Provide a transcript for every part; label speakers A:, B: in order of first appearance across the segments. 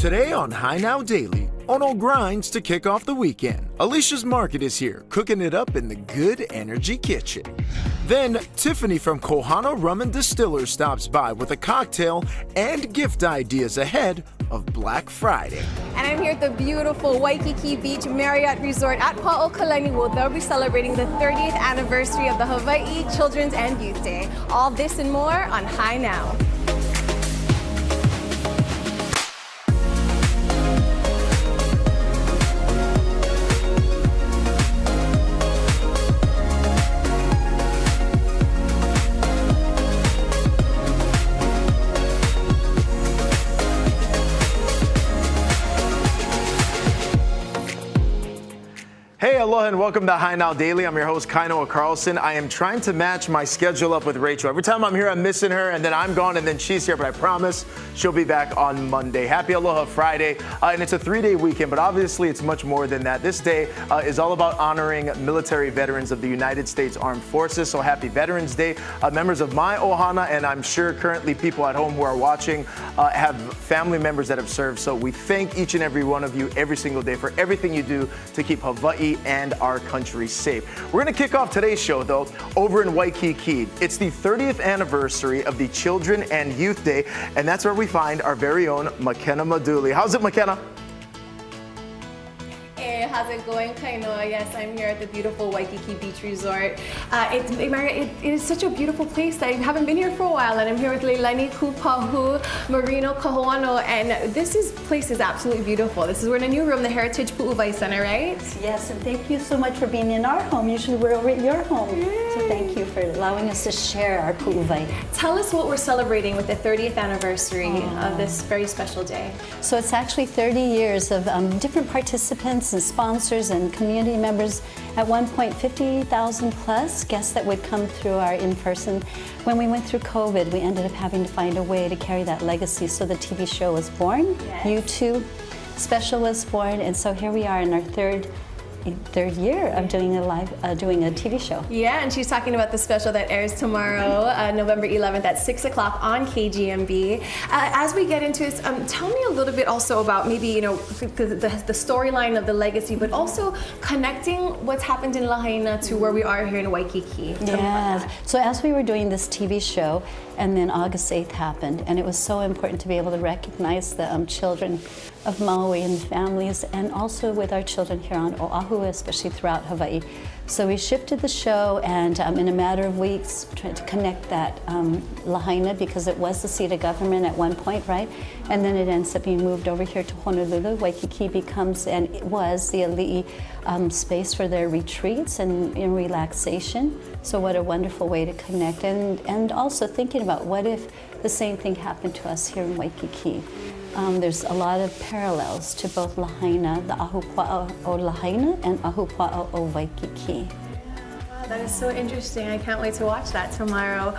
A: Today on High Now Daily, Ono grinds to kick off the weekend. Alicia's Market is here, cooking it up in the Good Energy Kitchen. Then, Tiffany from Kohana Rum and Distillers stops by with a cocktail and gift ideas ahead of Black Friday.
B: And I'm here at the beautiful Waikiki Beach Marriott Resort at Pa'okalani, where they'll be celebrating the 30th anniversary of the Hawaii Children's and Youth Day. All this and more on High Now.
A: Hey, aloha and welcome to High Now Daily. I'm your host, Kainoa Carlson. I am trying to match my schedule up with Rachel. Every time I'm here, I'm missing her, and then I'm gone, and then she's here, but I promise she'll be back on Monday. Happy Aloha Friday, and it's a 3-day weekend, but obviously it's much more than that. This day is all about honoring military veterans of the United States Armed Forces, so happy Veterans Day. Members of my ohana, and I'm sure currently people at home who are watching have family members that have served, so we thank each and every one of you every single day for everything you do to keep Hawaii and our country safe. We're going to kick off today's show, though, over in Waikiki. It's the 30th anniversary of the Children and Youth Day, and that's where we find our very own McKenna Maduli. How's it, McKenna?
B: Hey, how's it going, Kainoa? Yes, I'm here at the beautiful Waikiki Beach Resort. It is such a beautiful place. I haven't been here for a while, and I'm here with Leilani Kupahu, Marino Kahoano, and this place is absolutely beautiful. We're in a new room, the Heritage Pu'uwai Center, right?
C: Yes, and thank you so much for being in our home. Usually we're over at your home. Yay. So thank you for allowing us to share our pu'uwai.
B: Tell us what we're celebrating with the 30th anniversary of this very special day.
C: So it's actually 30 years of different participants and sponsors and community members. At one point, 50,000 plus guests that would come through our in-person. When we went through COVID, we ended up having to find a way to carry that legacy. So the TV show was born, yes. YouTube special was born, and so here we are in our third year of doing a TV show.
B: Yeah, and she's talking about the special that airs tomorrow, November 11th at 6 o'clock on KGMB. As we get into this, tell me a little bit also about maybe, the storyline of the legacy, but also connecting what's happened in Lahaina to where we are here in Waikiki.
C: Yeah, so as we were doing this TV show, and then August 8th happened, and it was so important to be able to recognize the children of Maui and families, and also with our children here on Oahu, especially throughout Hawaii. So we shifted the show, and in a matter of weeks, tried to connect that Lahaina, because it was the seat of government at one point, right? And then it ends up being moved over here to Honolulu. Waikiki becomes, and it was, the ali'i space for their retreats and relaxation. So what a wonderful way to connect, and also thinking about what if the same thing happened to us here in Waikiki. There's a lot of parallels to both Lahaina, the ahupua'a o Lahaina, and ahupua'a o Waikiki.
B: Wow, that is so interesting. I can't wait to watch that tomorrow.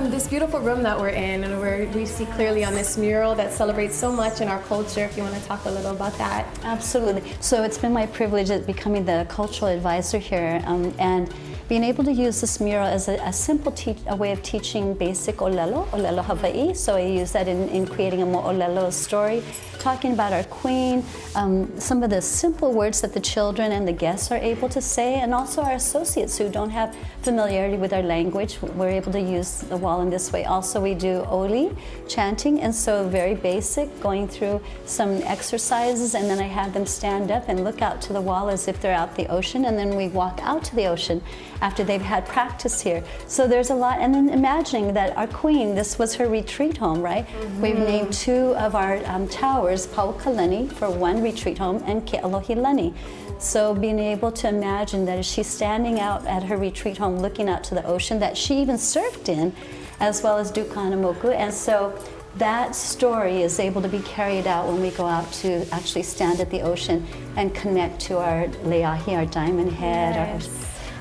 B: This beautiful room that we're in, and where we see clearly on this mural that celebrates so much in our culture, if you want to talk a little about that.
C: Absolutely. So it's been my privilege at becoming the cultural advisor here, and being able to use this mural as a simple way of teaching basic olelo Hawaii. So I use that in creating a mo'olelo story, talking about our queen, some of the simple words that the children and the guests are able to say, and also our associates who don't have familiarity with our language. We're able to use the wall in this way. Also, we do oli, chanting, and so very basic, going through some exercises, and then I have them stand up and look out to the wall as if they're out the ocean, and then we walk out to the ocean after they've had practice here. So there's a lot, and then imagining that our queen, this was her retreat home, right? Mm-hmm. We've named 2 of our towers Paukalani for one retreat home, and Ke'alohilani. So being able to imagine that as she's standing out at her retreat home looking out to the ocean that she even surfed in, as well as Dukanamoku, and so that story is able to be carried out when we go out to actually stand at the ocean and connect to our leahi, our diamond head,
B: yes.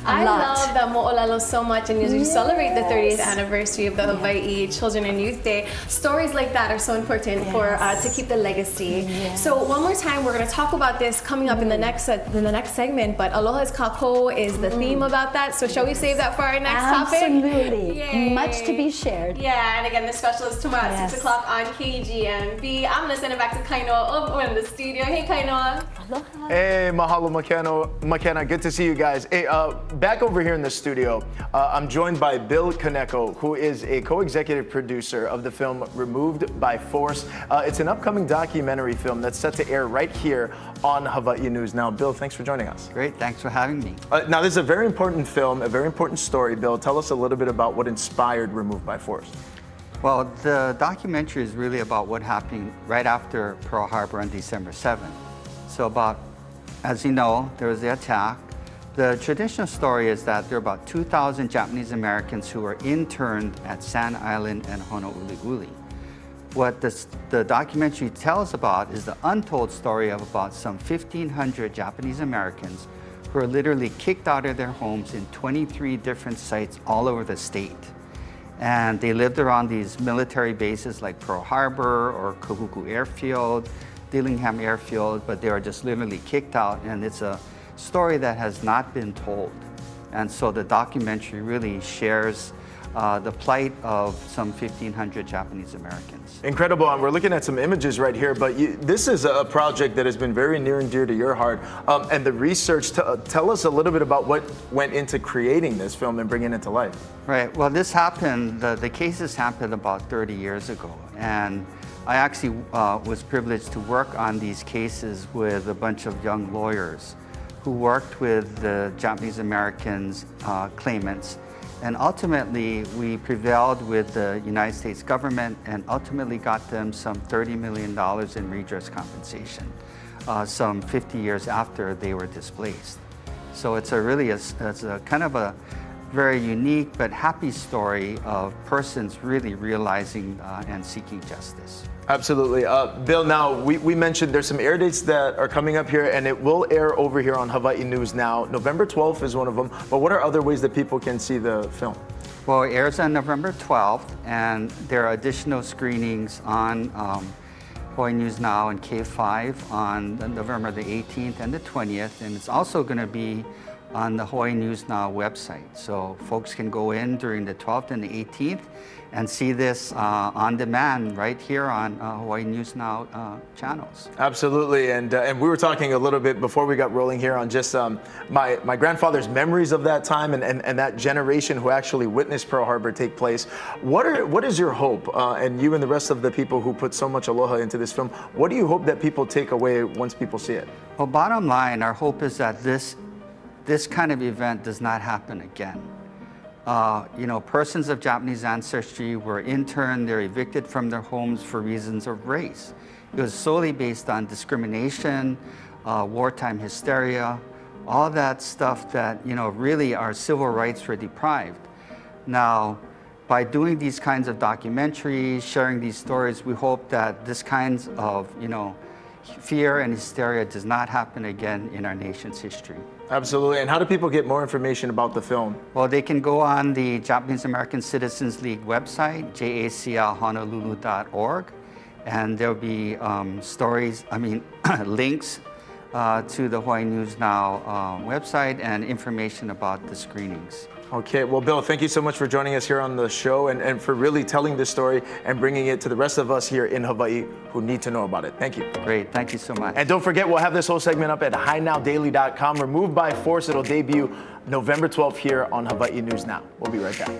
B: I
C: lot.
B: love the mo'olelo so much, and as you celebrate the 30th
C: Yes.
B: anniversary of the Hawaii Children and Youth Day, stories like that are so important for to keep the legacy.
C: Yes.
B: So one more time, we're going to talk about this coming up in the next segment. But Aloha's Kako is the theme about that. So shall we save that for our next topic?
C: Absolutely.
B: Yay.
C: Much to be shared.
B: Yeah, and again, the special is tomorrow at 6 o'clock on KGMB. I'm going to send it back to Kainoa over in the studio. Hey, Kainoa.
C: Aloha.
A: Hey, mahalo McKenna. Good to see you guys. Hey, back over here in the studio, I'm joined by Bill Kaneko, who is a co-executive producer of the film Removed by Force. It's an upcoming documentary film that's set to air right here on Hawaii News Now. Bill, thanks for joining us.
D: Great, thanks for having me.
A: Now, this is a very important film, a very important story. Bill, tell us a little bit about what inspired Removed by Force.
D: Well, the documentary is really about what happened right after Pearl Harbor on December 7th. So as you know, there was the attack. The traditional story is that there are about 2,000 Japanese Americans who were interned at Sand Island and Honouliuli. What the documentary tells about is the untold story of about some 1,500 Japanese Americans who were literally kicked out of their homes in 23 different sites all over the state. And they lived around these military bases like Pearl Harbor or Kahuku Airfield, Dillingham Airfield, but they were just literally kicked out, and it's a story that has not been told. And so the documentary really shares the plight of some 1,500 Japanese Americans.
A: Incredible, and we're looking at some images right here, but this is a project that has been very near and dear to your heart. And the research, tell us a little bit about what went into creating this film and bringing it to life.
D: Right, well this happened, the cases happened about 30 years ago. And I actually was privileged to work on these cases with a bunch of young lawyers who worked with the Japanese Americans claimants. And ultimately, we prevailed with the United States government and ultimately got them some $30 million in redress compensation, some 50 years after they were displaced. So it's a kind of a very unique but happy story of persons really realizing and seeking justice.
A: Absolutely. Bill, now we mentioned there's some air dates that are coming up here, and it will air over here on Hawaii News Now. November 12th is one of them, but what are other ways that people can see the film?
D: Well, it airs on November 12th, and there are additional screenings on Hawaii News Now and K5 on November the 18th and the 20th, and it's also going to be on the Hawaii News Now website. So folks can go in during the 12th and the 18th and see this on demand right here on Hawaii News Now channels.
A: Absolutely, and we were talking a little bit before we got rolling here on just my grandfather's memories of that time and that generation who actually witnessed Pearl Harbor take place. What is your hope, and you and the rest of the people who put so much aloha into this film, what do you hope that people take away once people see it?
D: Well, bottom line, our hope is that this kind of event does not happen again. Persons of Japanese ancestry were interned, they're evicted from their homes for reasons of race. It was solely based on discrimination, wartime hysteria, all that stuff that, really our civil rights were deprived. Now, by doing these kinds of documentaries, sharing these stories, we hope that this kinds of, fear and hysteria does not happen again in our nation's history.
A: Absolutely. And how do people get more information about the film?
D: Well, they can go on the Japanese American Citizens League website, jaclhonolulu.org, and there'll be links to the Hawaii News Now website and information about the screenings.
A: Okay, well, Bill, thank you so much for joining us here on the show and for really telling this story and bringing it to the rest of us here in Hawaii who need to know about it. Thank you.
D: Great, thank you so much.
A: And don't forget, we'll have this whole segment up at HiNowDaily.com. Removed by Force, it'll debut November 12th here on Hawaii News Now. We'll be right back.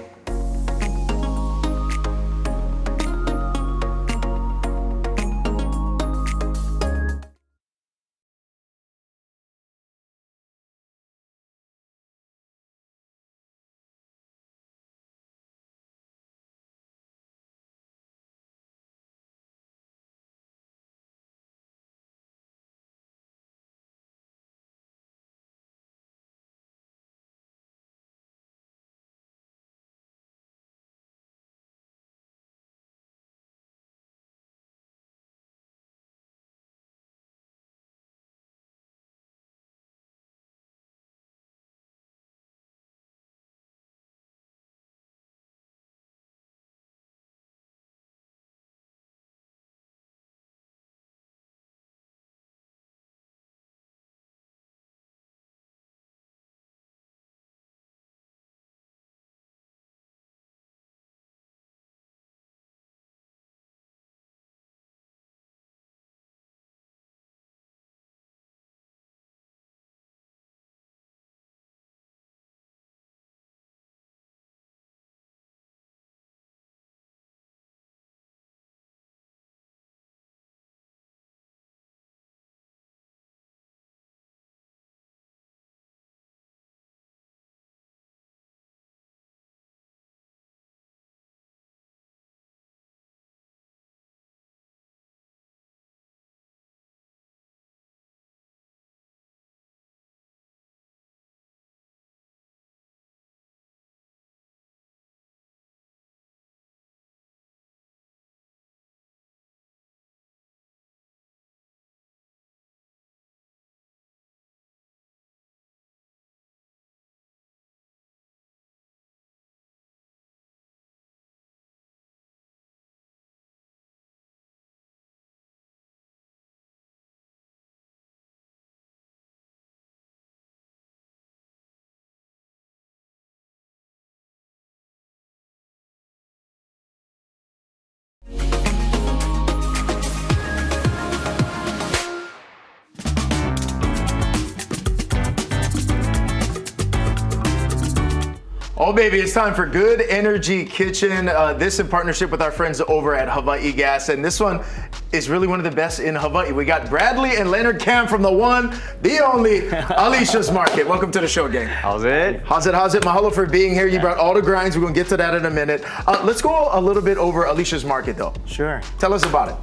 A: Oh, baby, it's time for Good Energy Kitchen. This in partnership with our friends over at Hawaii Gas. And this one is really one of the best in Hawaii. We got Bradley and Leonard Cam from the one, the only Alicia's Market. Welcome to the show, gang.
E: How's it?
A: How's it? Mahalo for being here. You brought all the grinds. We're going to get to that in a minute. Let's go a little bit over Alicia's Market, though.
E: Sure.
A: Tell us about it.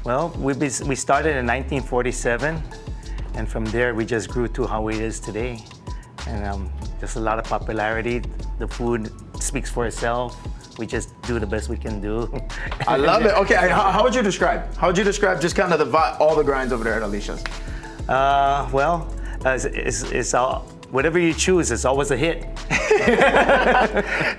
E: Well, we started in 1947, and from there we just grew to how it is today. And just a lot of popularity. The food speaks for itself. We just do the best we can do.
A: I love it. Okay, how would you describe? How would you describe just kind of all the grinds over there at Alicia's?
E: Well, it's all, whatever you choose, it's always a hit.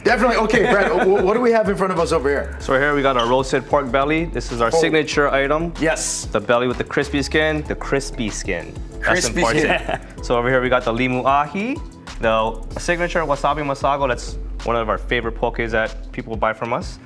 A: Definitely. Okay, Brad, what do we have in front of us over here?
F: So here we got our roasted pork belly. This is our signature item.
A: Yes.
F: The belly with the crispy skin. The crispy skin. That's
A: Crispy
F: important.
A: skin.
F: So over here we got the limu ahi, the signature wasabi masago. That's one of our favorite pokés that people buy from us.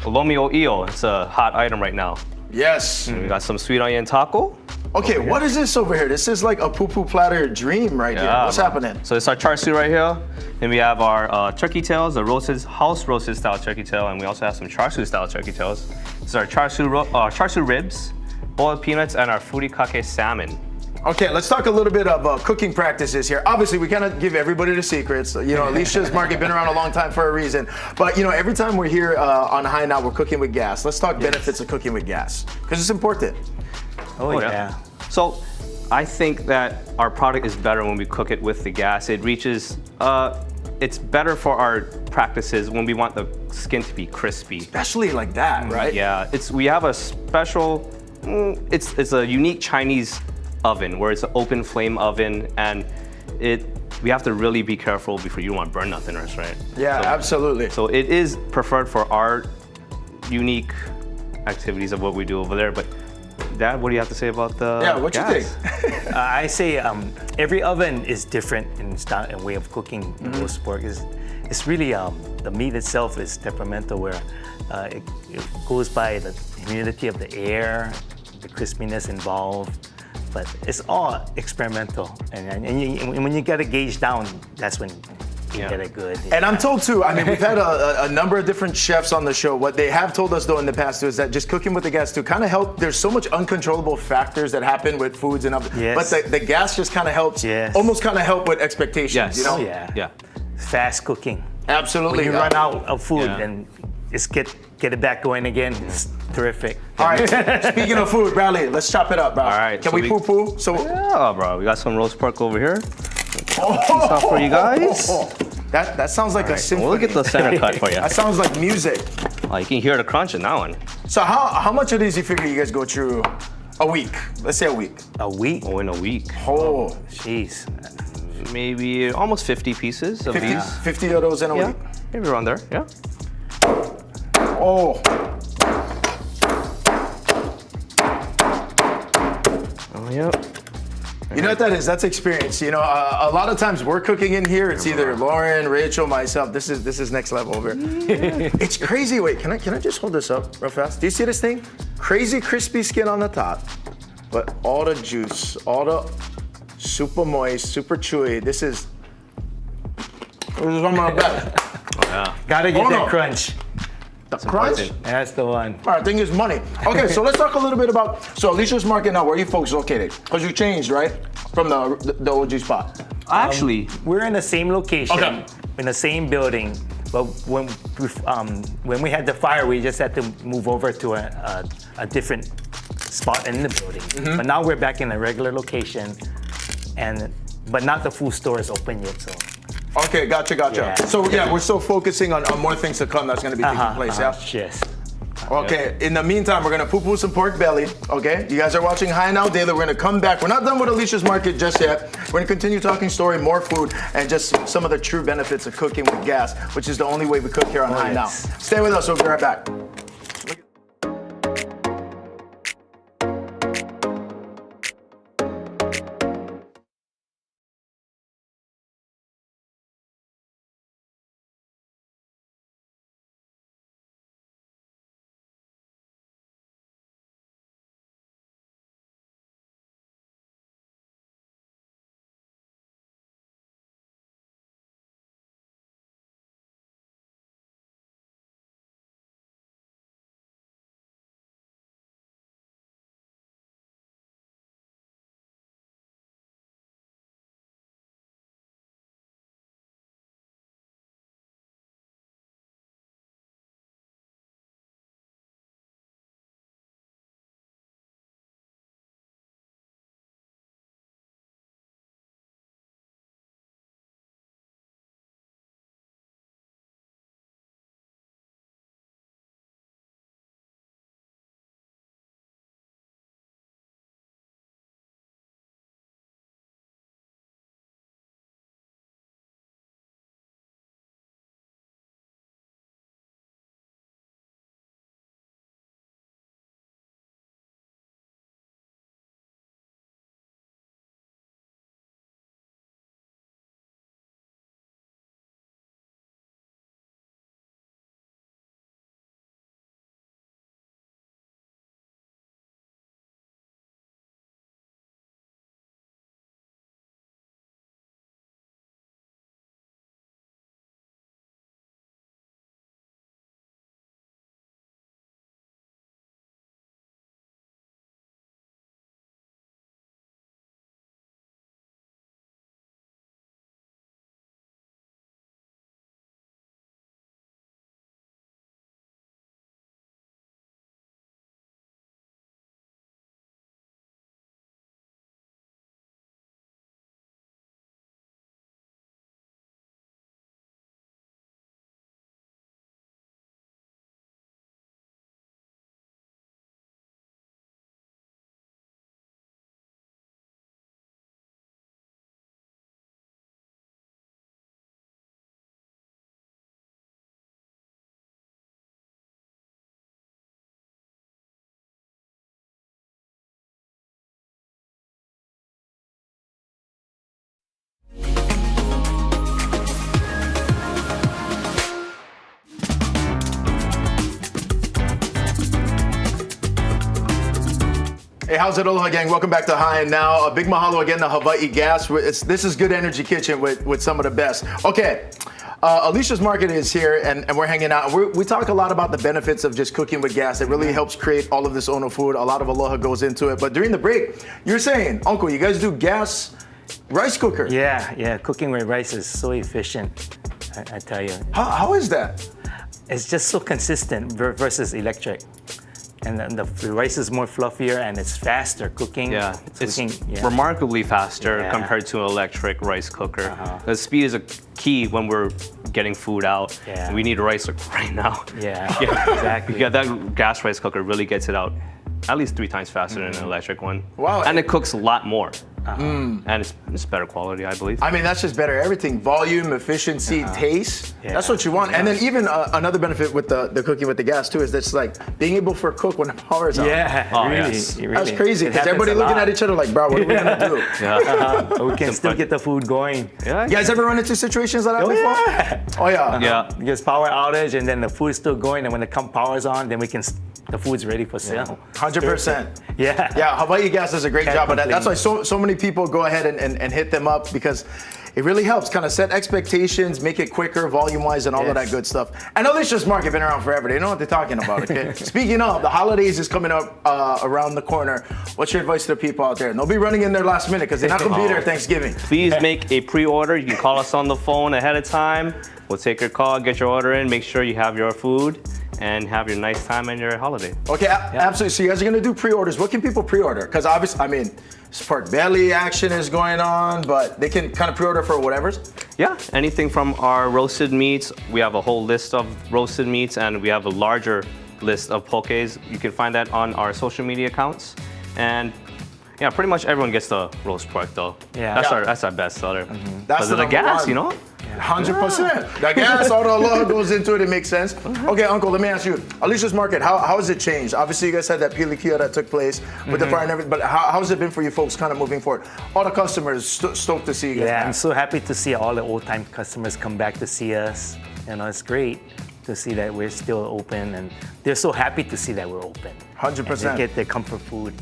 F: Lomi o io. It's a hot item right now.
A: Yes.
F: And we got some sweet onion taco.
A: Okay, what is this over here? This is like a poo-poo platter dream right here. What's happening?
F: So it's our char siu right here. Then we have our turkey tails, the roasted, house roasted style turkey tail, and we also have some char siu style turkey tails. This is our char siu ribs, boiled peanuts, and our furikake salmon.
A: Okay, let's talk a little bit of cooking practices here. Obviously, we kind of give everybody the secrets. You know, Alicia's Market been around a long time for a reason. But, you know, every time we're here on High Now, we're cooking with gas. Let's talk benefits of cooking with gas, because it's important.
E: Oh, yeah.
F: So I think that our product is better when we cook it with the gas. It reaches, it's better for our practices when we want the skin to be crispy.
A: Especially like that, right?
F: Yeah, we have a special, it's a unique Chinese oven where it's an open flame oven, and we have to really be careful before you don't want to burn nothing, right?
A: Yeah, absolutely.
F: So it is preferred for our unique activities of what we do over there, but Dad, what do you have to say about the
A: what
F: gas?
A: you think?
E: I say every oven is different in style and way of cooking roast pork. It's really, the meat itself is temperamental, where it goes by the humidity of the air, the crispiness involved, but it's all experimental. And when you get a gauge down, that's when you get it good.
A: And I'm told too, I mean, we've had a number of different chefs on the show. What they have told us though in the past is that just cooking with the gas too kind of help. There's so much uncontrollable factors that happen with foods and other, but the gas just kind of helps, almost kind of help with expectations,
F: Yes.
A: you know?
E: Oh, yeah.
F: Yeah.
E: Fast cooking.
A: Absolutely.
E: When you run out of food and just get it back going again, it's terrific.
A: All right, speaking of food, Bradley, let's chop it up, bro.
F: All right,
A: Can
F: so
A: we poo-poo? So,
F: Yeah, bro. We got some roast pork over here. Stuff for you guys.
A: That sounds like a symphony.
F: We'll get the center cut for you.
A: That sounds like music.
F: Oh, you can hear the crunch in that one.
A: So how much of these you figure you guys go through a week? Let's say a week.
E: A week?
F: Oh, in a week.
A: Oh,
E: Jeez.
F: Maybe almost 50 pieces of
A: 50,
F: these.
A: 50 of those in a
F: Yeah,
A: week.
F: maybe around there. Yeah.
A: Oh,
F: Oh, yeah.
A: you know what that is? That's experience. You know, a lot of times we're cooking in here. It's either Lauren, Rachel, myself. This is next level over here. It's crazy. Wait, can I just hold this up real fast? Do you see this thing? Crazy crispy skin on the top, but all the juice, all the super moist, super chewy. This is on my back.
E: Gotta get
A: Oh,
E: that
A: no.
E: crunch.
A: The crunch.
F: important.
E: That's the one.
A: All right, thing is money. Okay, so let's talk a little bit about, so Alicia's Market now, where are you folks located? Because you changed, right? From the OG spot.
F: Actually,
E: We're in the same location,
A: Okay.
E: in the same building, but when we had the fire, we just had to move over to a different spot in the building. But now we're back in a regular location, but not the full store is open yet, so.
A: Okay, gotcha.
E: Yeah.
A: So we're still focusing on more things to come that's gonna be taking place, yeah?
E: Yes.
A: Okay, in the meantime, we're gonna poo-poo some pork belly, okay? You guys are watching High Now Daily. We're gonna come back. We're not done with Alicia's Market just yet. We're gonna continue talking story, more food, and just some of the true benefits of cooking with gas, which is the only way we cook here on High Now.
E: Nice.
A: Stay with us, we'll be right back. Hey, how's it, Aloha gang? Welcome back to High and Now. A big mahalo again to Hawaii Gas. This is Good Energy Kitchen with some of the best. Okay, Alicia's Market is here and we're hanging out. We talk a lot about the benefits of just cooking with gas. It really helps create all of this Ono food. A lot of Aloha goes into it. But during the break, you're saying, Uncle, you guys do gas rice cooker.
E: Yeah, cooking with rice is so efficient, I tell you.
A: How is that?
E: It's just so consistent versus electric. And then the rice is more fluffier and it's faster cooking.
F: Yeah, it's
E: cooking,
F: remarkably faster
E: Yeah.
F: compared to an electric rice cooker. The speed is a key when we're getting food out.
E: Yeah.
F: We need a rice cooker right now.
E: Yeah, exactly.
F: Yeah, that gas rice cooker really gets it out at least 3 times faster than an electric one.
A: Wow.
F: And it cooks a lot more. And it's better quality, I believe.
A: I mean, that's just better. Everything, volume, efficiency, taste.
E: Yeah.
A: That's what you want. And then even another benefit with the cooking with the gas too is that's like being able for a cook when the power's out.
E: Yeah,
F: Oh,
E: really,
F: yes.
E: really.
A: That's crazy
E: It
A: because
E: happens
A: everybody
E: a
A: looking
E: lot.
A: at each other like, bro, what are we gonna do?
F: Yeah.
E: We can still get the food going.
F: Yeah.
A: You guys ever run into situations like that before?
E: Yeah.
A: Oh yeah.
F: Yeah.
E: Because power outage and then the food's still going and when the power's on, then the food's ready for sale.
A: 100%.
E: Yeah.
A: Yeah, Hawaii Gas does a great
E: Can't
A: job of that. That's why
E: complain.
A: so many people go ahead and hit them up because it really helps kind of set expectations, make it quicker, volume-wise, and all of that
E: Yes.
A: good stuff. And Alicia's Market been around forever. They know what they're talking about, okay? Speaking of, the holidays is coming up around the corner. What's your advice to the people out there? Don't be running in there last minute because they're not going to be there Thanksgiving.
F: Please make a pre-order. You can call us on the phone ahead of time. We'll take your call, get your order in, make sure you have your food, and have your nice time and your holiday.
A: Okay, absolutely. So you guys are gonna do pre-orders. What can people pre-order? Because obviously, I mean, Spark Belly action is going on, but they can kind of pre-order for whatever's.
F: Yeah, anything from our roasted meats. We have a whole list of roasted meats, and we have a larger list of pokés. You can find that on our social media accounts. And yeah, pretty much everyone gets the roast pork though.
E: Yeah.
F: That's our best seller.
A: That's
F: Because of the
A: number
F: gas,
A: one.
F: you know?
A: 100%. The gas, all the aloha goes into it. It makes sense. Okay, Uncle, let me ask you. Alicia's Market, how has it changed? Obviously, you guys had that pilikia that took place with the fire and everything, but how has it been for you folks kind of moving forward? All the customers stoked to see you guys
E: Yeah,
A: back.
E: I'm so happy to see all the old-time customers come back to see us. You know, it's great to see that we're still open, and they're so happy to see that we're open.
A: 100%.
E: And they get their comfort food.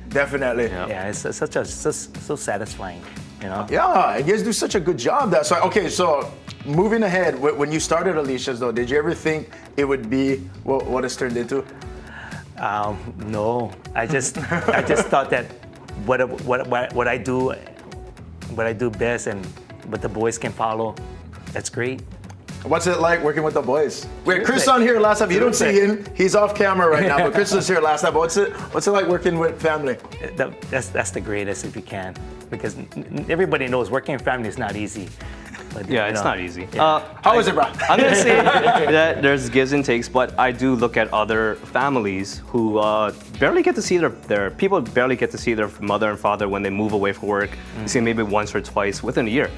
A: Definitely.
E: Yeah, it's so satisfying. You know.
A: Yeah, you guys do such a good job. That's why. Okay, so moving ahead, when you started Alicia's though, did you ever think it would be what it's turned into?
E: No, I just thought that what I do best and what the boys can follow, that's great.
A: What's it like working with the boys? We had Chris
E: Terrific.
A: on here last time. You don't see
E: Terrific.
A: him. He's off camera right now, but Chris was here last time. What's it like working with family?
E: That's the greatest if you can, because everybody knows working in family is not easy. But,
F: Yeah,
E: you
F: it's
E: know,
F: not easy.
A: How is it, bro?
F: I'm gonna say that there's gives and takes, but I do look at other families who barely get to see their people barely get to see their mother and father when they move away from work. You see maybe once or twice within a year,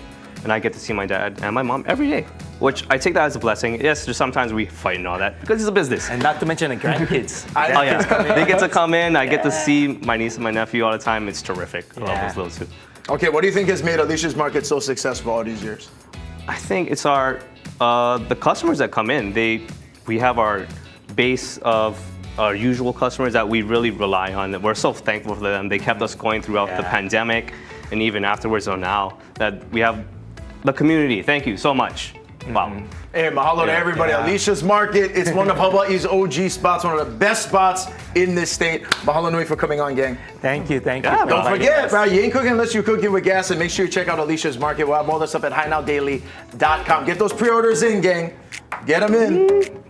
F: and I get to see my dad and my mom every day, which I take that as a blessing. Yes, there's sometimes we fight and all that because it's a business.
E: And not to mention the grandkids.
F: Oh yeah, they get to come in. I get to see my niece and my nephew all the time. It's terrific. I love
E: Yeah.
F: those little two.
A: Okay, what do you think has made Alicia's Market so successful all these years?
F: I think it's our the customers that come in. We have our base of our usual customers that we really rely on. We're so thankful for them. They kept us going throughout the
E: Yeah.
F: pandemic and even afterwards. So now that we have the community, thank you so much. Wow.
A: Hey, mahalo to
F: Yeah.
A: everybody.
E: Yeah.
A: Alicia's Market, it's one of Hawaii's OG spots, one of the best spots in this state. Mahalo nui for coming on, gang.
E: Thank you.
F: Yeah,
E: for
A: Don't
E: inviting
A: forget,
E: us.
A: bro, you ain't cooking unless you're cooking with gas, and make sure you check out Alicia's Market. We'll have all this up at HighNowDaily.com. Get those pre-orders in, gang. Get them in.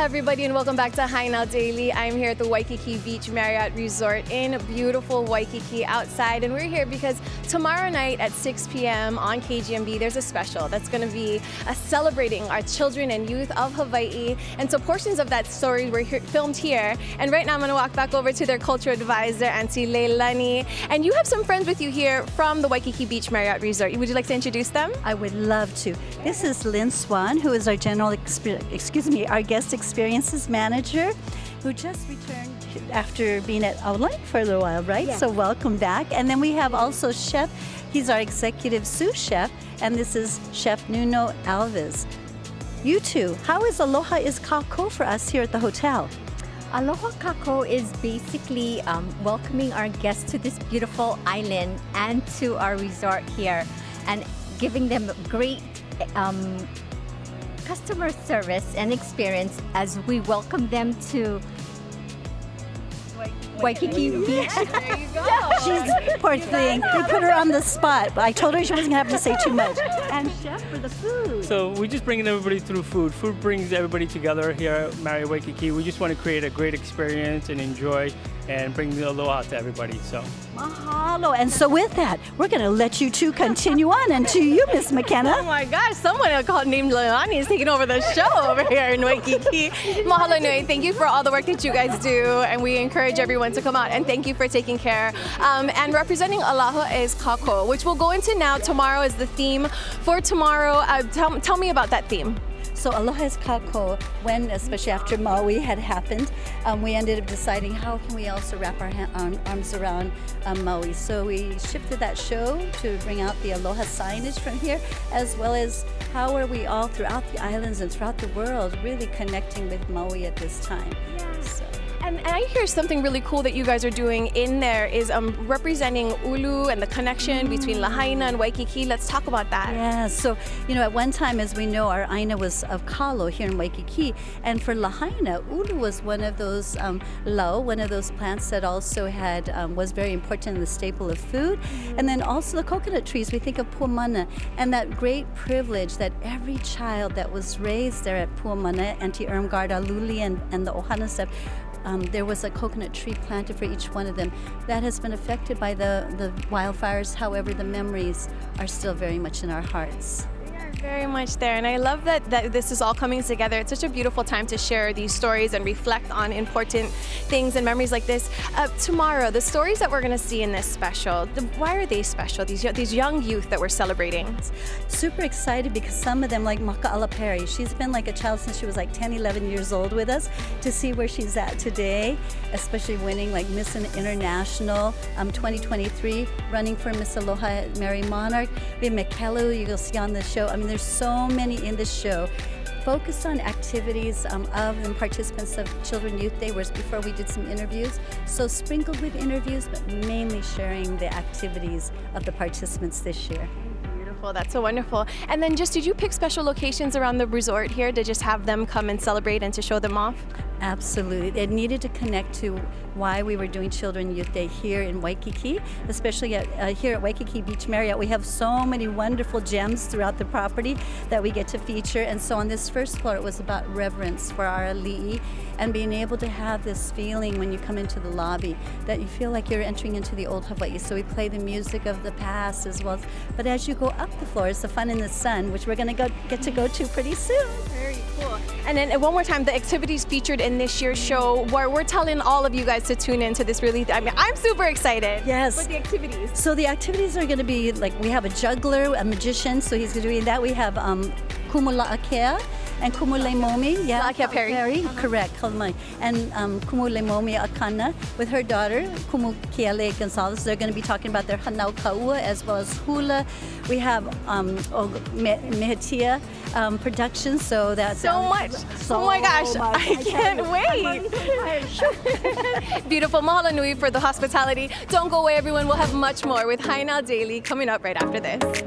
B: everybody, and welcome back to Hi Now Daily. I'm here at the Waikiki Beach Marriott Resort in beautiful Waikiki outside, and we're here because tomorrow night at 6 p.m. on KGMB, there's a special that's going to be celebrating our children and youth of Hawaii, and so portions of that story were filmed here. And right now I'm going to walk back over to their culture advisor, Auntie Leilani, and you have some friends with you here from the Waikiki Beach Marriott Resort. Would you like to introduce them?
C: I would love to. This is Lynn Swan, who is our our guest experiences manager, who just returned after being at Outline for a little while, right?
B: Yes.
C: So welcome back. And then we have also Chef, he's our executive sous chef, and this is Chef Nuno Alves. You two, how is Aloha is Kako for us here at the hotel?
G: Aloha Kako is basically welcoming our guests to this beautiful island and to our resort here, and giving them great customer service and experience as we welcome them to Waikiki Beach.
B: There you go.
C: She's poor thing. We put her on the spot, but I told her she wasn't gonna have to say too much. And chef for the food.
H: So we're just bringing everybody through food. Food brings everybody together here at Marriott Waikiki. We just want to create a great experience and enjoy and bring the aloha to everybody. So
C: Mahalo. And so with that, we're gonna let you two continue on. And to you, Miss McKenna.
B: Oh my gosh, someone named Leilani is taking over the show over here in Waikiki. Mahalo nui, thank you for all the work that you guys do, and we encourage everyone to come out, and thank you for taking care. And representing Aloha is Kako, which we'll go into now. Tomorrow is the theme for tomorrow. Tell me about that theme.
C: So Aloha is Kako, when, especially after Maui had happened, we ended up deciding how can we also wrap our arms around Maui. So we shifted that show to bring out the Aloha signage from here, as well as how are we all throughout the islands and throughout the world really connecting with Maui at this time. So.
B: And I hear something really cool that you guys are doing in there is representing Ulu and the connection between Lahaina and Waikiki. Let's talk about that.
C: Yeah, so, at one time, as we know, our aina was of kalo here in Waikiki. And for Lahaina, ulu was one of those one of those plants that also had was very important in the staple of food. And then also the coconut trees, we think of Puamana and that great privilege that every child that was raised there at Puamana, Auntie Irmgard, Aluli, and the Ohana stuff, there was a coconut tree planted for each one of them. That has been affected by the wildfires. However, the memories are still very much in our hearts.
B: Very much there, and I love that this is all coming together. It's such a beautiful time to share these stories and reflect on important things and memories like this. Tomorrow, the stories that we're going to see in this special, why are they special? These young youth that we're celebrating.
C: Super excited because some of them, like Maka'ala Perry, she's been like a child since she was like 10, 11 years old with us. To see where she's at today, especially winning like Miss International 2023, running for Miss Aloha Mary Monarch. We have Mikelu, you'll see on the show. I mean, there's so many in this show. Focused on activities of and participants of Children Youth Day, whereas before we did some interviews. So sprinkled with interviews, but mainly sharing the activities of the participants this year.
B: Beautiful, that's so wonderful. And then did you pick special locations around the resort here to just have them come and celebrate and to show them off?
C: Absolutely. It needed to connect to why we were doing Children Youth Day here in Waikiki, especially here at Waikiki Beach Marriott. We have so many wonderful gems throughout the property that we get to feature. And so on this first floor, it was about reverence for our ali'i and being able to have this feeling when you come into the lobby that you feel like you're entering into the old Hawaii. So we play the music of the past as well. But as you go up the floors, the Fun in the Sun, which we're going to get to go to pretty soon.
B: Very cool. And then one more time, the activities featured in this year's show, where we're telling all of you guys to tune into this I'm super excited.
C: Yes.
B: With the activities.
C: So the activities are going to be like, we have a juggler, a magician, so he's doing that. We have Kumula'akea and Kumulemomi. Yeah,
B: La'akea Perry.
C: Correct. And Kumulemomi Akana with her daughter, Kumukiale Gonzalez. They're going to be talking about their Hanau Kaua as well as hula. We have Mehetia production, so that's
B: So much. Oh my gosh, I can't wait. Beautiful. Mahalo nui for the hospitality. Don't go away, everyone. We'll have much more with Hi Now Daily coming up right after this.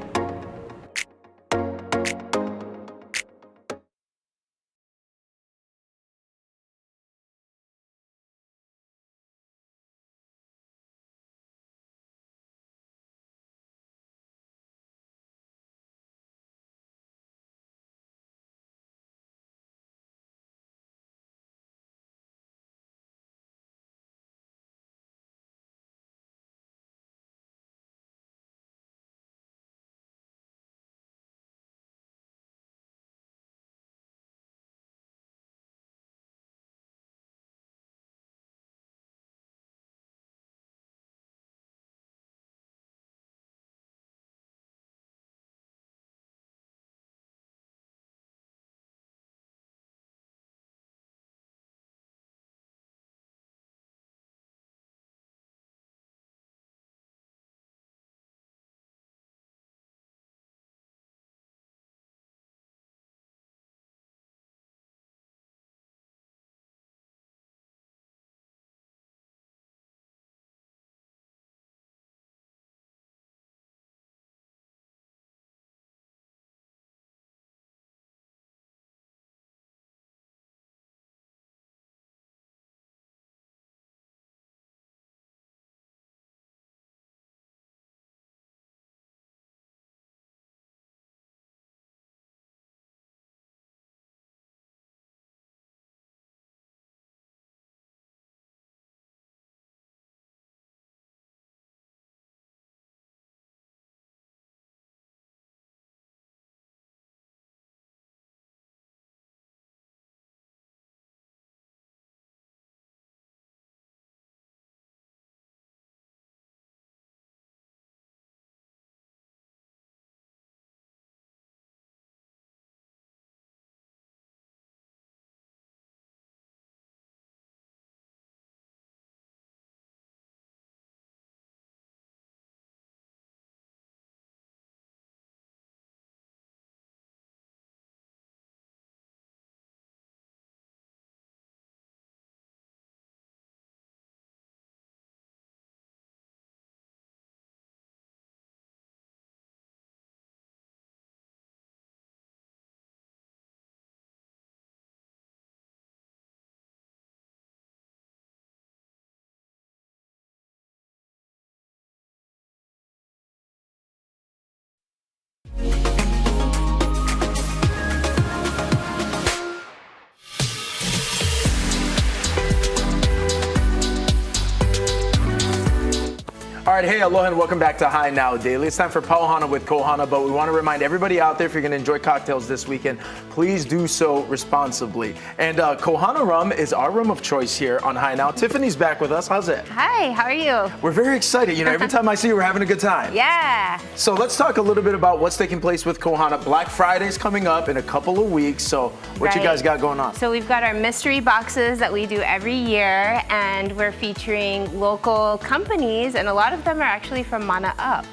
A: right, hey, aloha and welcome back to High Now Daily. It's time for Kohana with Kohana, but we want to remind everybody out there, if you're going to enjoy cocktails this weekend, please do so responsibly. And Kohana rum is our rum of choice here on High Now. Tiffany's back with us. How's it?
I: Hi, how are you?
A: We're very excited. You know, every time I see you, we're having a good time.
I: Yeah.
A: So let's talk a little bit about what's taking place with Kohana. Black Friday's coming up in a couple of weeks. So what you guys got going on?
I: So we've got our mystery boxes that we do every year, and we're featuring local companies, and a lot of them are actually from Mana Up.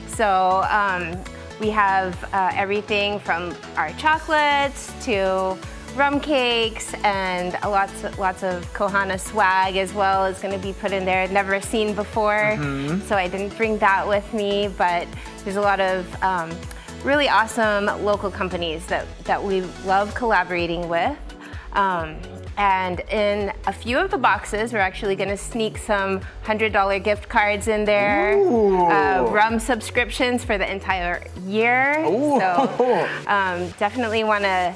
I: So we have everything from our chocolates to rum cakes, and lots of Kohana swag as well is going to be put in there. Never seen before, so I didn't bring that with me, but there's a lot of really awesome local companies that we love collaborating with. And in a few of the boxes, we're actually going to sneak some $100 gift cards in there, rum subscriptions for the entire year. Ooh. So definitely want to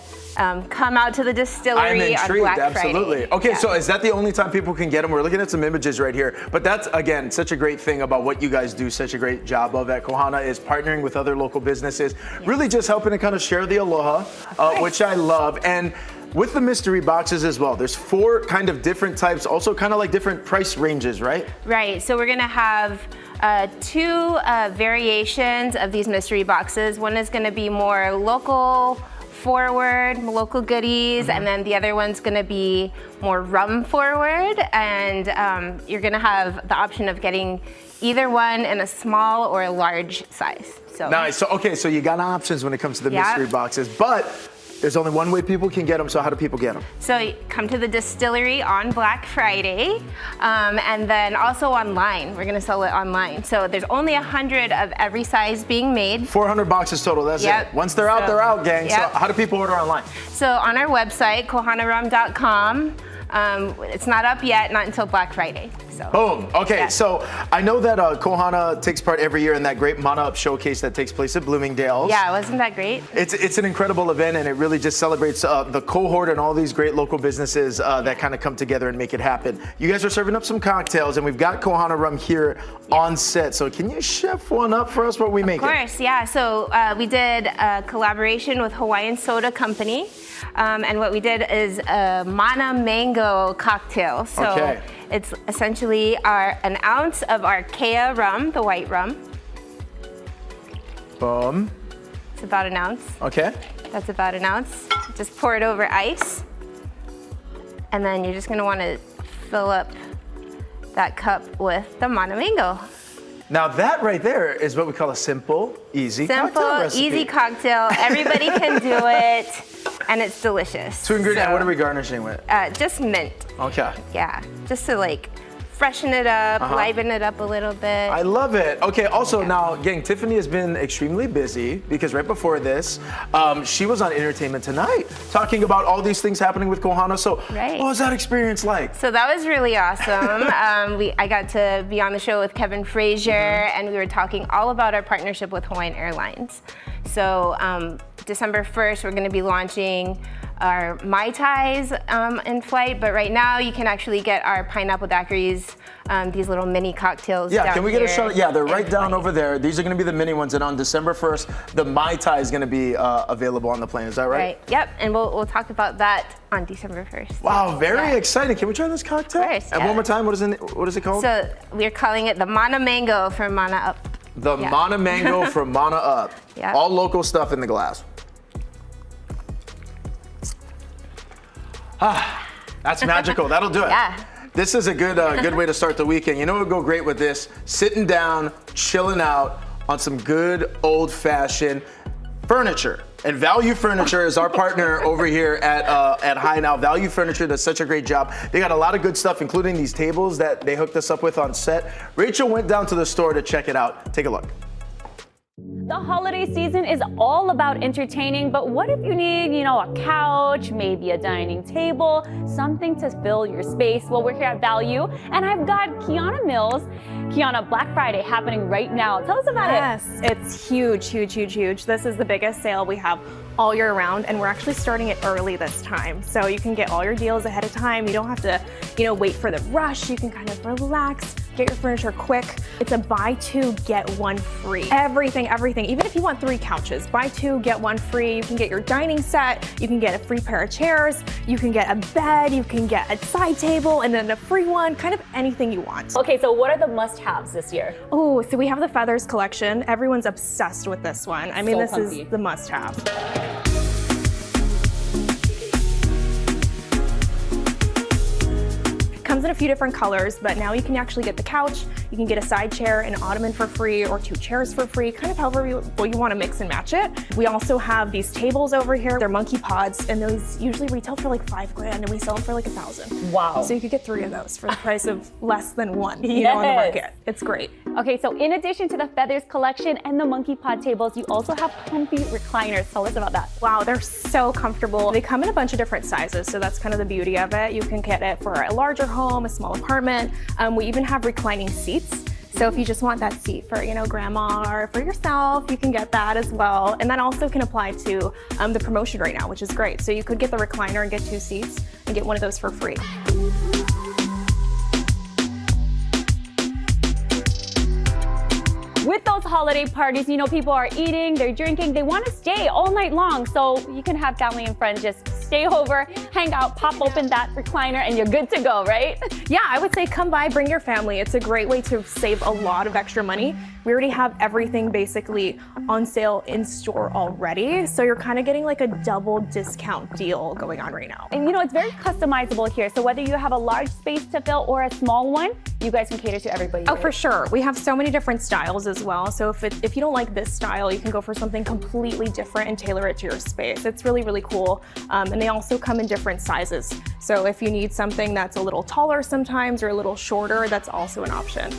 I: come out to the distillery on Black
A: absolutely.
I: Friday.
A: Okay, so is that the only time people can get them? We're looking at some images right here, but that's, again, such a great thing about what you guys do such a great job of at Kohana is partnering with other local businesses, really just helping to kind of share the aloha, which I love. And with the mystery boxes as well, there's 4 kind of different types, also kind of like different price ranges, right?
I: Right, so we're gonna have 2 variations of these mystery boxes. One is gonna be more local forward, local goodies, and then the other one's gonna be more rum forward, and you're gonna have the option of getting either one in a small or a large size. So
A: nice. So okay, so you got options when it comes to the mystery boxes, but there's only one way people can get them, so how do people get them?
I: So come to the distillery on Black Friday, and then also online. We're gonna sell it online. So there's only 100 of every size being made.
A: 400 boxes total, that's it. Once they're out, they're out, gang. So how do people order online?
I: So on our website, kohanarum.com. It's not up yet, not until Black Friday. So.
A: Boom. Okay, so I know that Kohana takes part every year in that great Mana Up showcase that takes place at Bloomingdale's.
I: Yeah, wasn't that great?
A: It's an incredible event, and it really just celebrates the cohort and all these great local businesses that kind of come together and make it happen. You guys are serving up some cocktails, and we've got Kohana rum here on set. So can you chef one up for us? What we make?
I: Of course, yeah. So we did a collaboration with Hawaiian Soda Company. And what we did is a Mana Mango cocktail. So it's essentially an ounce of our Kea rum, the white rum.
A: Boom.
I: It's about an ounce.
A: Okay.
I: That's about an ounce. Just pour it over ice. And then you're just gonna wanna fill up that cup with the Mana Mango.
A: Now that right there is what we call a simple, easy cocktail recipe.
I: Easy cocktail. Everybody can do it, and it's delicious.
A: 2 ingredients. So, what are we garnishing with?
I: Just mint.
A: Okay.
I: Yeah, just to like freshen it up, liven it up a little bit.
A: I love it. Okay, also now, gang, Tiffany has been extremely busy because right before this, she was on Entertainment Tonight talking about all these things happening with Kohana. So what was that experience like?
I: So that was really awesome. I got to be on the show with Kevin Frazier, and we were talking all about our partnership with Hawaiian Airlines. So December 1st, we're gonna be launching our Mai Tais in flight, but right now you can actually get our pineapple daiquiris, these little mini cocktails.
A: Yeah, can we get a shot? Yeah, they're right down
I: flight.
A: over there. These are going to be the mini ones, and on December 1st, the Mai Tai is going to be available on the plane. Is that right?
I: Right. Yep, and we'll talk about that on December 1st.
A: Wow, very exciting. Can we try this cocktail?
I: Of course.
A: And one more time, what is it called?
I: So we're calling it the Mana Mango from Mana Up.
A: The Mana Mango from Mana Up.
I: Yeah.
A: All local stuff in the glass. That's magical. That'll do it.
I: Yeah.
A: This is a good way to start the weekend. You know what would go great with this? Sitting down, chilling out on some good old-fashioned furniture. And Value Furniture is our partner over here at High Now. Value Furniture does such a great job. They got a lot of good stuff, including these tables that they hooked us up with on set. Rachel went down to the store to check it out. Take a look.
J: The holiday season is all about entertaining, but what if you need, a couch, maybe a dining table, something to fill your space? Well, we're here at Value, and I've got Kiana Mills. Kiana, Black Friday happening right now. Tell us about it.
K: Yes, it's huge, huge, huge, huge. This is the biggest sale we have all year round, and we're actually starting it early this time. So you can get all your deals ahead of time. You don't have to, wait for the rush. You can kind of relax, get your furniture quick. It's a buy two, get one free. Everything. Even if you want 3 couches, buy two, get one free. You can get your dining set, you can get a free pair of chairs, you can get a bed, you can get a side table, and then a free one, kind of anything you want.
J: Okay, so what are the must-haves this year?
K: Oh, so we have the feathers collection. Everyone's obsessed with this one. I mean,
J: So
K: this
J: comfy.
K: is the must-have. Comes in a few different colors, but now you can actually get the couch, you can get a side chair, an ottoman for free, or 2 chairs for free, kind of however you want to mix and match it. We also have these tables over here. They're monkey pods, and those usually retail for like $5,000, and we sell them for like $1,000.
J: Wow.
K: So you could get 3 of those for the price of less than 1, you know, on the market. It's great.
J: Okay, so in addition to the feathers collection and the monkey pod tables, you also have comfy recliners. Tell us about that.
K: Wow, they're so comfortable. They come in a bunch of different sizes, so that's kind of the beauty of it. You can get it for a larger home, a small apartment. We even have reclining seats. So if you just want that seat for, you know, grandma or for yourself, you can get that as well. And that also can apply to the promotion right now, which is great. So you could get the recliner and get 2 seats and get one of those for free.
J: With those holiday parties, you know, people are eating, they're drinking, they want to stay all night long. So you can have family and friends just stay over, hang out, pop open that recliner, and you're good to go, right?
K: Yeah, I would say come by, bring your family. It's a great way to save a lot of extra money. We already have everything basically on sale in store already. So you're kind of getting like a double discount deal going on right now.
J: And you know, it's very customizable here. So whether you have a large space to fill or a small one, you guys can cater to everybody.
K: Oh, for sure. We have so many different styles as well. So if you don't like this style, you can go for something completely different and tailor it to your space. It's really, really cool. And they also come in different sizes. So if you need something that's a little taller sometimes or a little shorter, that's also an option.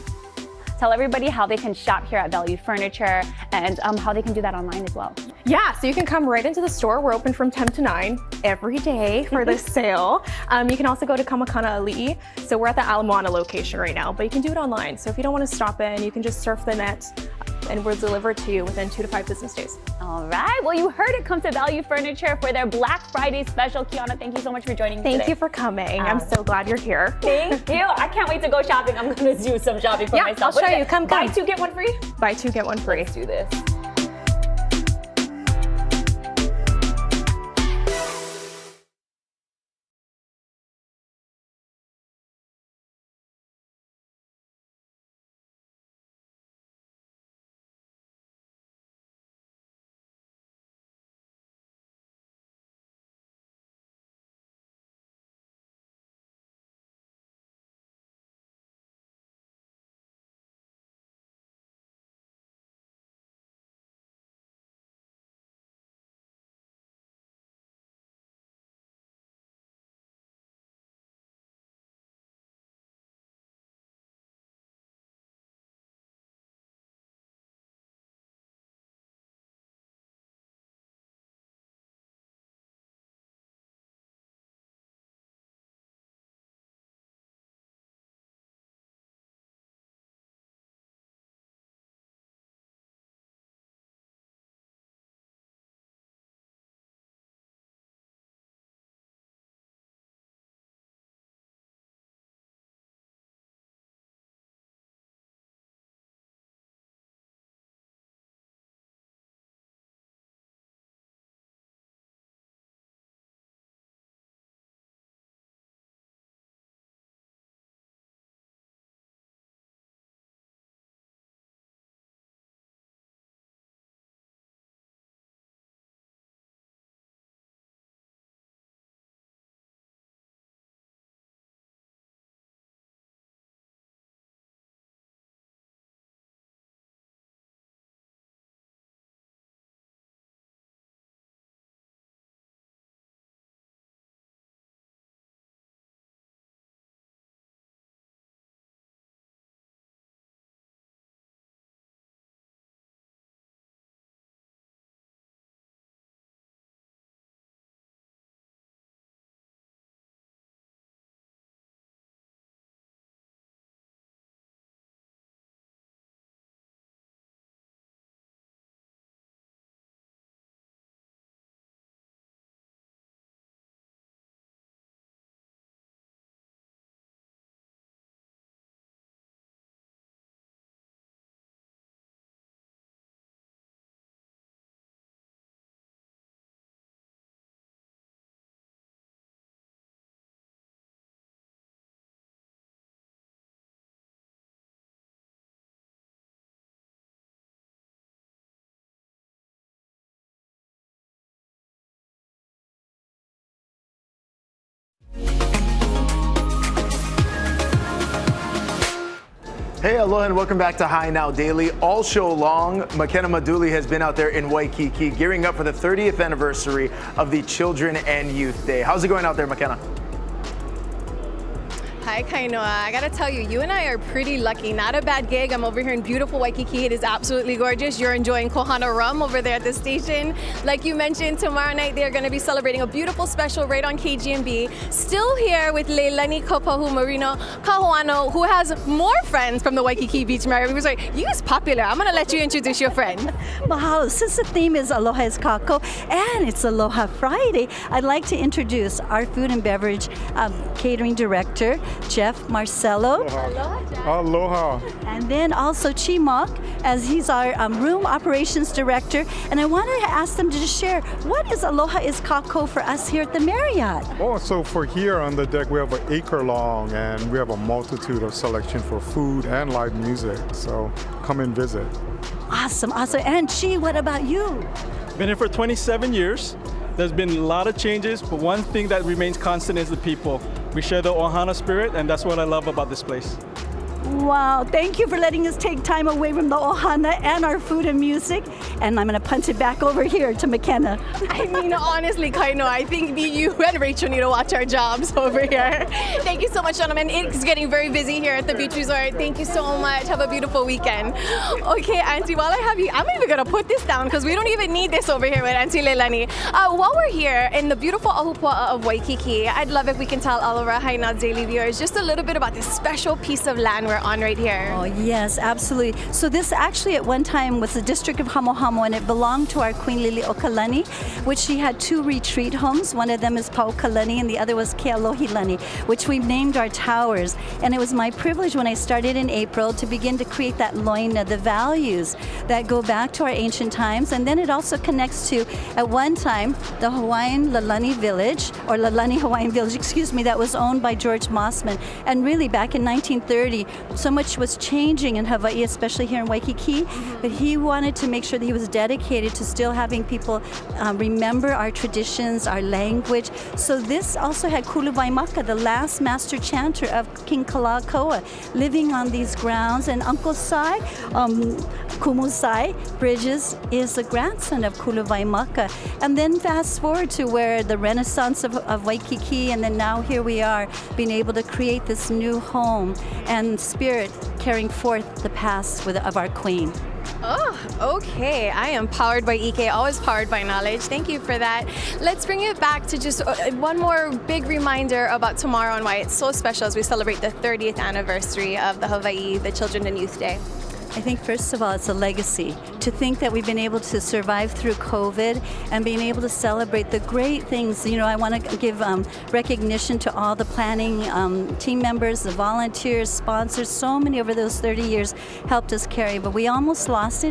J: Tell everybody how they can shop here at Value Furniture and how they can do that online as well.
K: Yeah, so you can come right into the store. We're open from 10 to 9 every day for this sale. You can also go to Kamakana Ali'i. So we're at the Ala Moana location right now, but you can do it online. So if you don't want to stop in, you can just surf the net and we'll deliver to you within 2 to 5 business days.
J: All right, well, you heard it. Come to Value Furniture for their Black Friday special. Kiana, thank you so much for joining me today.
K: Thank you for coming. I'm so glad you're here.
J: Thank you. I can't wait to go shopping. I'm going to do some shopping for myself.
K: I'll show you. Come.
J: Buy 2, get 1 free?
K: Buy 2, get 1 free.
J: Let's do this.
A: Hey, aloha, and welcome back to High Now Daily. All show long, McKenna Maduli has been out there in Waikiki gearing up for the 30th anniversary of the Children and Youth Day. How's it going out there, McKenna?
B: Hi, Kainoa. I gotta tell you, you and I are pretty lucky. Not a bad gig. I'm over here in beautiful Waikiki. It is absolutely gorgeous. You're enjoying Kohana rum over there at the station. Like you mentioned, tomorrow night they're gonna be celebrating a beautiful special right on KGMB. Still here with Leilani Kopahu Marino Kahuano, who has more friends from the Waikiki Beach Marriott Resort. You is popular. I'm gonna let you introduce your friend.
C: Mahalo. Since the theme is Aloha is Kako and it's Aloha Friday, I'd like to introduce our food and beverage catering director, Jeff Marcello.
L: Aloha.
C: And then also Chimok, as he's our room operations director. And I wanted to ask them to just share, what is Aloha is Kako for us here at the Marriott?
L: Oh, so for here on the deck, we have an acre long and we have a multitude of selection for food and live music. So come and visit.
C: Awesome, awesome. And Chi, what about you?
H: Been here for 27 years. There's been a lot of changes, but one thing that remains constant is the people. We share the Ohana spirit, and that's what I love about this place.
C: Wow, thank you for letting us take time away from the Ohana and our food and music. And I'm gonna punch it back over here to McKenna.
B: I mean, honestly, Kainoa, I think you and Rachel need to watch our jobs over here. Thank you so much, gentlemen. It's getting very busy here at the beach resort. Thank you so much. Have a beautiful weekend. Okay, Auntie, while I have you, I'm even gonna put this down because we don't even need this over here with Auntie Leilani. While we're here in the beautiful Ahupua'a of Waikiki, I'd love if we can tell all of our High Now Daily viewers just a little bit about this special piece of land we're on right here.
C: Oh yes, absolutely. So this actually at one time was the district of Hamohamo, and it belonged to our Queen Lili'uokalani, which she had two retreat homes. One of them is Paukalani and the other was Kealohilani, which we've named our towers. And it was my privilege when I started in April to begin to create that loina, the values that go back to our ancient times. And then it also connects to, at one time, the Hawaiian Lalani Village, or Lalani Hawaiian Village, excuse me, that was owned by George Mossman. And really back in 1930, so much was changing in Hawaii, especially here in Waikiki, but he wanted to make sure that he was dedicated to still having people remember our traditions, our language. So this also had Kuluwaimaka, the last master chanter of King Kalakaua, living on these grounds. And Uncle Sai, Kumu Sai Bridges, is the grandson of Kuluwaimaka. And then fast forward to where the Renaissance of Waikiki, and then now here we are being able to create this new home and spirit carrying forth the past of our queen.
B: Oh, okay. I am powered by EK, always powered by knowledge. Thank you for that. Let's bring it back to just one more big reminder about tomorrow and why it's so special as we celebrate the 30th anniversary of the Hawaii, the Children and Youth Day.
C: I think first of all, it's a legacy. To think that we've been able to survive through COVID and being able to celebrate the great things. You know, I want to give recognition to all the planning team members, the volunteers, sponsors. So many over those 30 years helped us carry, but we almost lost it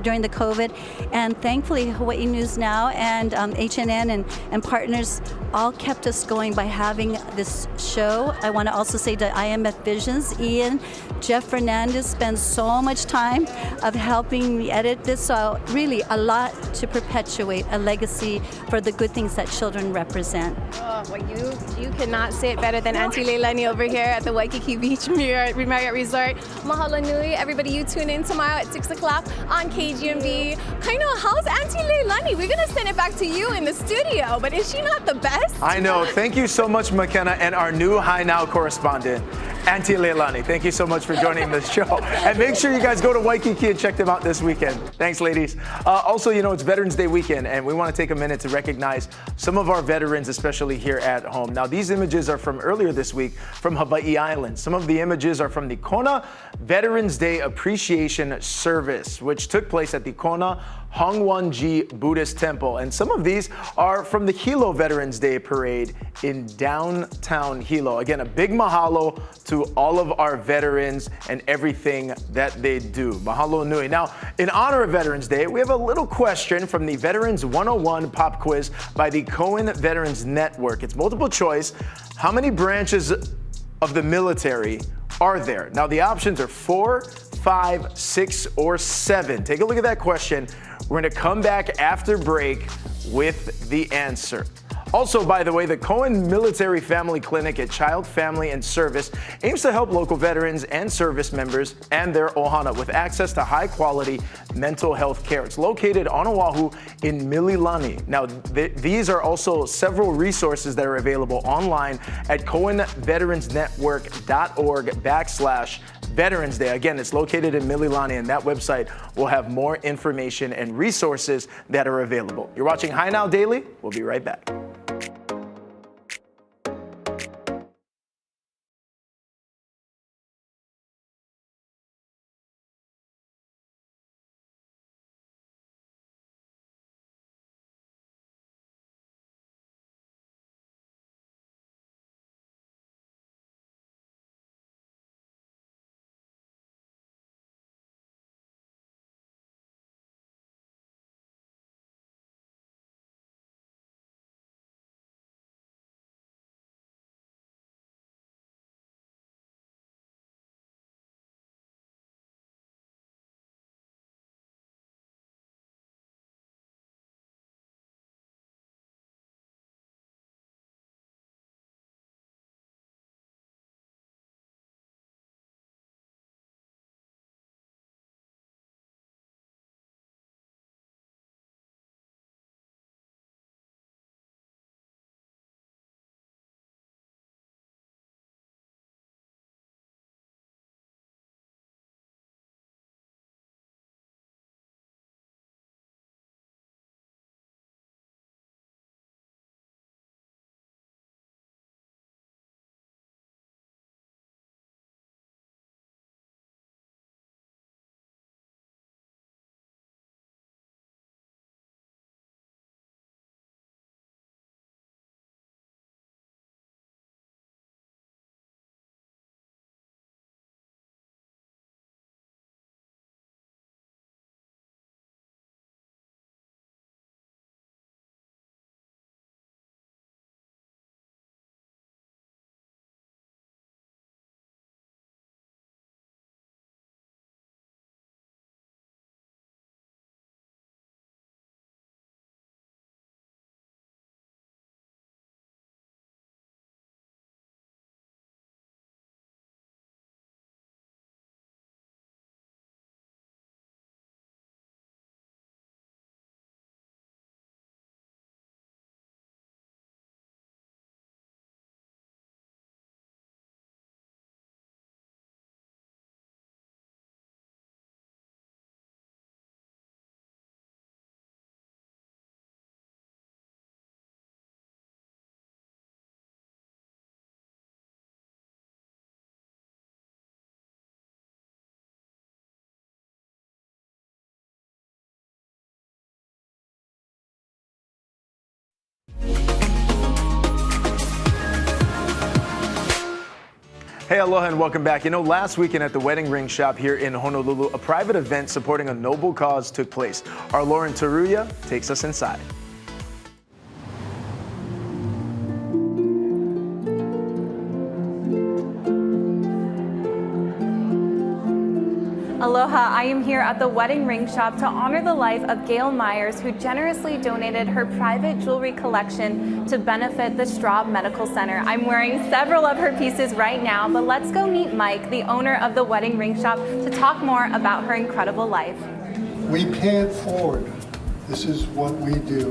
C: during the COVID. And thankfully, Hawaii News Now and HNN and partners all kept us going by having this show. I want to also say to IMF Visions, Ian, Jeff Fernandez spends so much time of helping me edit this, so really a lot to perpetuate a legacy for the good things that children represent.
B: Oh, well, you cannot say it better than Auntie Leilani over here at the Waikiki Beach Marriott Resort. Mahalo nui. Everybody, you tune in tomorrow at 6 o'clock on KGMB. Kainoa, how's Auntie Leilani? We're going to send it back to you in the studio, but is she not the best?
A: I know. Thank you so much, McKenna, and our new High Now correspondent, Auntie Leilani. Thank you so much for joining the show. And make sure you guys go to Waikiki and check them out this weekend. Thanks, ladies. Also, you know, it's Veterans Day weekend, and we want to take a minute to recognize some of our veterans, especially here at home. Now, these images are from earlier this week from Hawaii Island. Some of the images are from the Kona Veterans Day Appreciation Service, which took place at the Kona Hongwanji Buddhist Temple. And some of these are from the Hilo Veterans Day Parade in downtown Hilo. Again, a big mahalo to all of our veterans and everything that they do. Mahalo nui. Now, in honor of Veterans Day, we have a little question from the Veterans 101 Pop Quiz by the Cohen Veterans Network. It's multiple choice. How many branches of the military are there? Now, the options are 4, 5, 6, or 7. Take a look at that question. We're going to come back after break with the answer. Also, by the way, the Cohen Military Family Clinic at Child, Family, and Service aims to help local veterans and service members and their ohana with access to high-quality mental health care. It's located on Oahu in Mililani. Now, these are also several resources that are available online at CohenVeteransNetwork.org/Veterans Day. Again, it's located in Mililani, and that website will have more information and resources that are available. You're watching High Now Daily. We'll be right back. Hey, aloha and welcome back. You know, last weekend at the Wedding Ring Shop here in Honolulu, a private event supporting a noble cause took place. Our Lauren Taruya takes us inside.
J: Aloha, I am here at the Wedding Ring Shop to honor the life of Gail Meyers, who generously donated her private jewelry collection to benefit the Straub Medical Center. I'm wearing several of her pieces right now, but let's go meet Mike, the owner of the Wedding Ring Shop, to talk more about her incredible life.
M: We pay it forward. This is what we do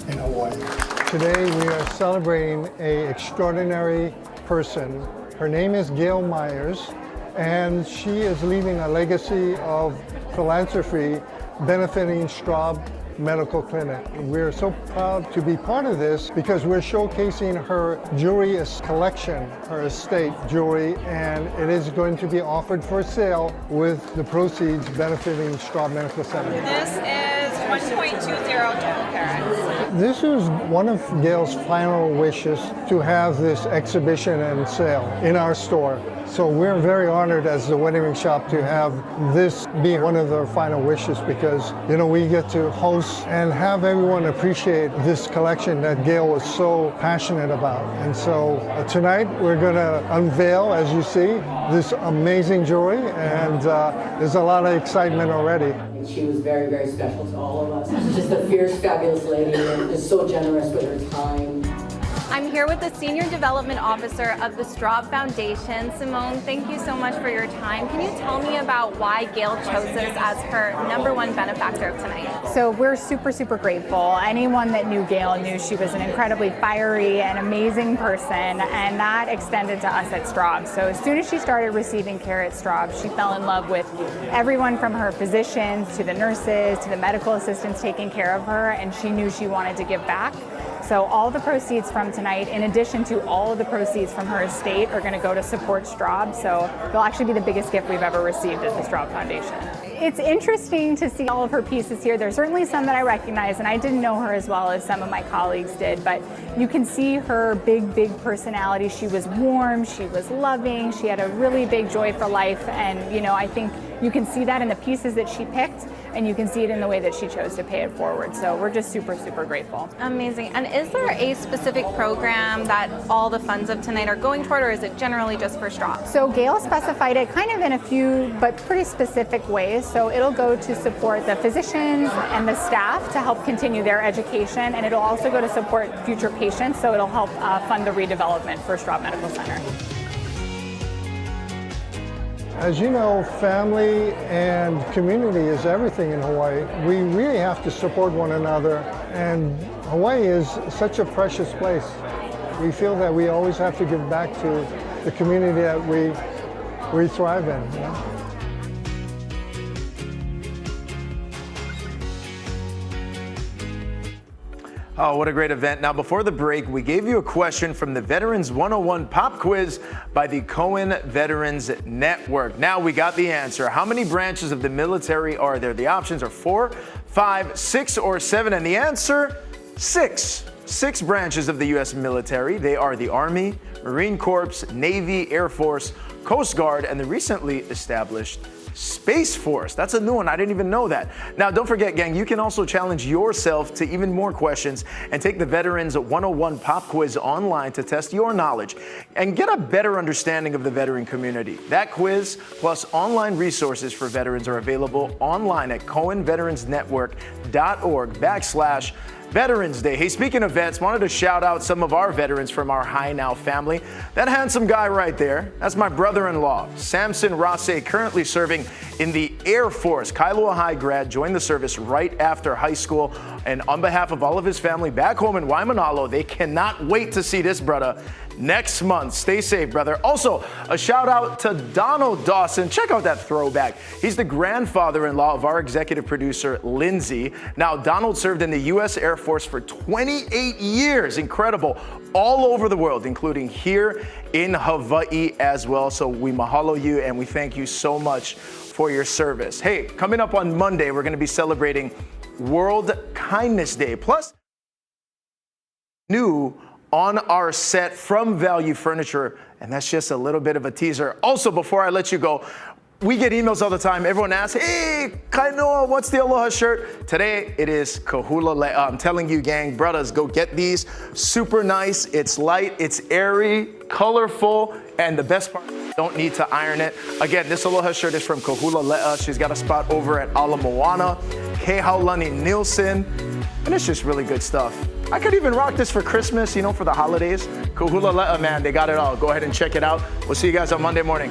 M: in Hawaii.
N: Today we are celebrating an extraordinary person. Her name is Gail Meyers, and she is leaving a legacy of philanthropy benefiting Straub Medical Clinic. We're so proud to be part of this because we're showcasing her jewelry collection, her estate jewelry, and it is going to be offered for sale with the proceeds benefiting Straub Medical Center.
O: This is 1.20 carats.
N: This is one of Gail's final wishes, to have this exhibition and sale in our store. So we're very honored as the Wedding Ring Shop to have this be one of their final wishes, because, you know, we get to host and have everyone appreciate this collection that Gail was so passionate about. And so tonight we're going to unveil, as you see, this amazing jewelry, and there's a lot of excitement already.
P: She was very, very special to all of us. She's just a fierce, fabulous lady, and is so generous with her time. I'm here with the Senior Development Officer of the Straub Foundation. Simone, thank you so much for your time. Can you tell me about why Gail chose us as her #1 benefactor of tonight?
Q: So we're super, super grateful. Anyone that knew Gail knew she was an incredibly fiery and amazing person, and that extended to us at Straub. So as soon as she started receiving care at Straub, she fell in love with everyone from her physicians to the nurses to the medical assistants taking care of her, and she knew she wanted to give back. So all the proceeds from tonight, in addition to all of the proceeds from her estate, are going to go to support Straub. So they'll actually be the biggest gift we've ever received at the Straub Foundation. It's interesting to see all of her pieces here. There's certainly some that I recognize, and I didn't know her as well as some of my colleagues did, but you can see her big, big personality. She was warm, she was loving, she had a really big joy for life, and you know, I think you can see that in the pieces that she picked, and you can see it in the way that she chose to pay it forward. So we're just super, super grateful.
P: Amazing. And is there a specific program that all the funds of tonight are going toward, or is it generally just for Straub?
Q: So Gail specified it kind of in a few, but pretty specific ways. So it'll go to support the physicians and the staff to help continue their education, and it'll also go to support future patients, so it'll help fund the redevelopment for Straub Medical Center.
N: As you know, family and community is everything in Hawaii. We really have to support one another, and Hawaii is such a precious place. We feel that we always have to give back to the community that we thrive in. You know?
A: Oh, what a great event. Now, before the break, we gave you a question from the Veterans 101 Pop Quiz by the Cohen Veterans Network. Now we got the answer. How many branches of the military are there? The options are 4, 5, 6, or 7, and the answer, 6. 6 branches of the U.S. military. They are the Army, Marine Corps, Navy, Air Force, Coast Guard, and the recently established Space Force. That's a new one. I didn't even know that. Now, don't forget, gang, you can also challenge yourself to even more questions and take the Veterans 101 Pop Quiz online to test your knowledge and get a better understanding of the veteran community. That quiz plus online resources for veterans are available online at cohenveteransnetwork.org/Veterans Day. Hey, speaking of vets, wanted to shout out some of our veterans from our High Now family. That handsome guy right there, that's my brother-in-law, Samson Rase, currently serving in the Air Force. Kailua High grad, joined the service right after high school. And on behalf of all of his family back home in Waimanalo, they cannot wait to see this brother next month. Stay safe, brother. Also, a shout out to Donald Dawson. Check out that throwback. He's the grandfather-in-law of our executive producer, Lindsay. Now, Donald served in the U.S. Air Force for 28 years. Incredible. All over the world, including here in Hawaii as well. So we mahalo you and we thank you so much for your service. Hey, coming up on Monday, we're going to be celebrating World Kindness Day. Plus, new on our set from Value Furniture, and that's just a little bit of a teaser. Also, before I let you go, we get emails all the time. Everyone asks, hey, Kainoa, what's the Aloha shirt? Today, it is Kahula Le'a. I'm telling you, gang, brothers, go get these. Super nice. It's light, it's airy, colorful, and the best part, don't need to iron it. Again, this Aloha shirt is from Kahula Le'a. She's got a spot over at Ala Moana, Kehaulani Nielsen, and it's just really good stuff. I could even rock this for Christmas, you know, for the holidays. Kahula Le'a, man, they got it all. Go ahead and check it out. We'll see you guys on Monday morning.